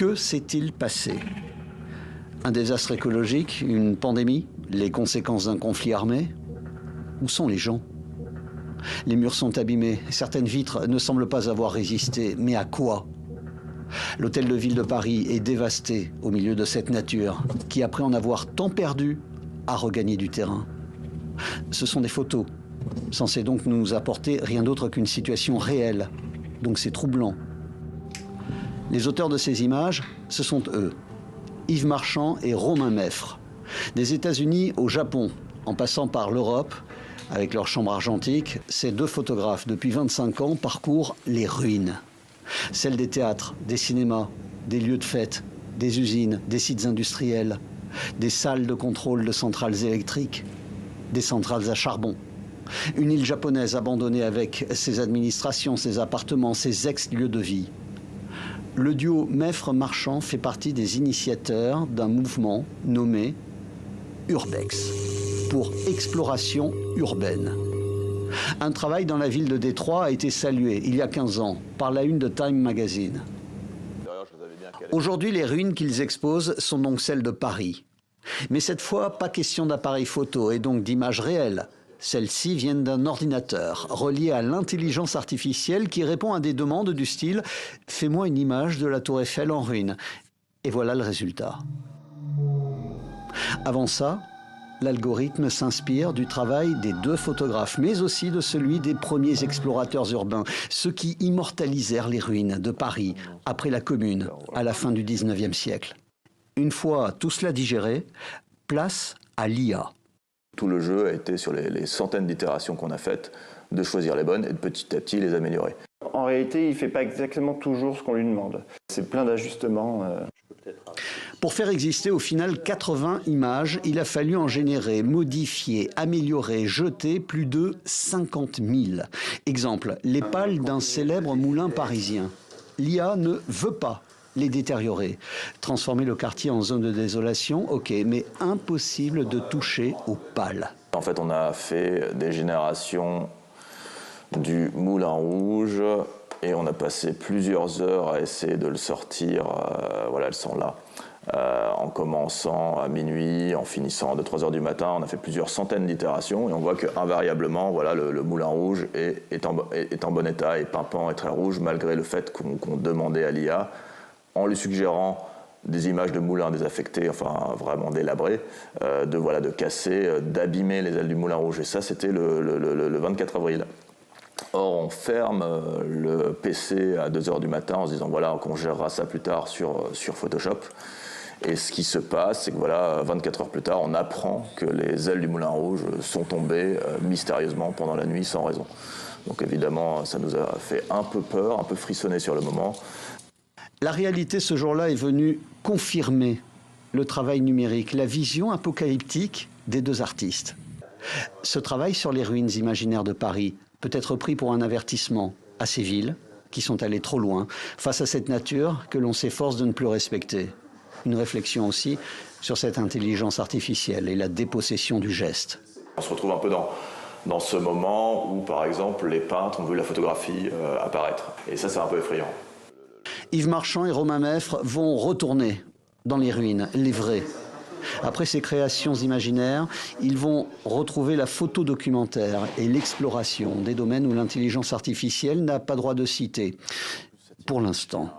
Que s'est-il passé? Un désastre écologique, une pandémie, les conséquences d'un conflit armé? Où sont les gens? Les murs sont abîmés, certaines vitres ne semblent pas avoir résisté, mais à quoi? L'hôtel de ville de Paris est dévasté au milieu de cette nature qui, après en avoir tant perdu, a regagné du terrain. Ce sont des photos, censées donc nous apporter rien d'autre qu'une situation réelle, donc c'est troublant. Les auteurs de ces images, ce sont eux, Yves Marchand et Romain Meffre. Des États-Unis au Japon, en passant par l'Europe, avec leur chambre argentique, ces deux photographes, depuis 25 ans, parcourent les ruines. Celles des théâtres, des cinémas, des lieux de fête, des usines, des sites industriels, des salles de contrôle de centrales électriques, des centrales à charbon. Une île japonaise abandonnée avec ses administrations, ses appartements, ses ex-lieux de vie. Le duo Meffre-Marchand fait partie des initiateurs d'un mouvement nommé Urbex, pour exploration urbaine. Un travail dans la ville de Détroit a été salué il y a 15 ans par la une de Time Magazine. Aujourd'hui, les ruines qu'ils exposent sont donc celles de Paris. Mais cette fois, pas question d'appareils photo et donc d'images réelles. Celles-ci viennent d'un ordinateur relié à l'intelligence artificielle qui répond à des demandes du style « Fais-moi une image de la tour Eiffel en ruine ». Et voilà le résultat. Avant ça, l'algorithme s'inspire du travail des deux photographes, mais aussi de celui des premiers explorateurs urbains, ceux qui immortalisèrent les ruines de Paris après la Commune, à la fin du 19e siècle. Une fois tout cela digéré, place à l'IA. Tout le jeu a été sur les centaines d'itérations qu'on a faites, de choisir les bonnes et de petit à petit les améliorer. En réalité, il ne fait pas exactement toujours ce qu'on lui demande. C'est plein d'ajustements. Pour faire exister au final 80 images, il a fallu en générer, modifier, améliorer, jeter plus de 50 000. Exemple, les pales d'un célèbre moulin parisien. L'IA ne veut pas les détériorer. Transformer le quartier en zone de désolation, ok, mais impossible de toucher aux pales. En fait, on a fait des générations du Moulin Rouge et on a passé plusieurs heures à essayer de le sortir. Voilà, elles sont là. En commençant à minuit, en finissant à 2-3 heures du matin, on a fait plusieurs centaines d'itérations et on voit qu'invariablement, voilà, le Moulin Rouge est en bon état et pimpant et très rouge, malgré le fait qu'on demandait à l'IA, en lui suggérant des images de moulins désaffectés, enfin vraiment délabrés, de casser, d'abîmer les ailes du Moulin Rouge. Et ça, c'était le 24 avril. Or, on ferme le PC à 2 heures du matin en se disant voilà, qu'on gérera ça plus tard sur Photoshop. Et ce qui se passe, c'est que voilà, 24 heures plus tard, on apprend que les ailes du Moulin Rouge sont tombées mystérieusement pendant la nuit sans raison. Donc évidemment, ça nous a fait un peu peur, un peu frissonner sur le moment. La réalité ce jour-là est venue confirmer le travail numérique, la vision apocalyptique des deux artistes. Ce travail sur les ruines imaginaires de Paris peut être pris pour un avertissement à ces villes qui sont allées trop loin face à cette nature que l'on s'efforce de ne plus respecter. Une réflexion aussi sur cette intelligence artificielle et la dépossession du geste. On se retrouve un peu dans ce moment où, par exemple, les peintres ont vu la photographie apparaître. Et ça, c'est un peu effrayant. Yves Marchand et Romain Meffre vont retourner dans les ruines, les vraies. Après ces créations imaginaires, ils vont retrouver la photo documentaire et l'exploration des domaines où l'intelligence artificielle n'a pas droit de citer, pour l'instant.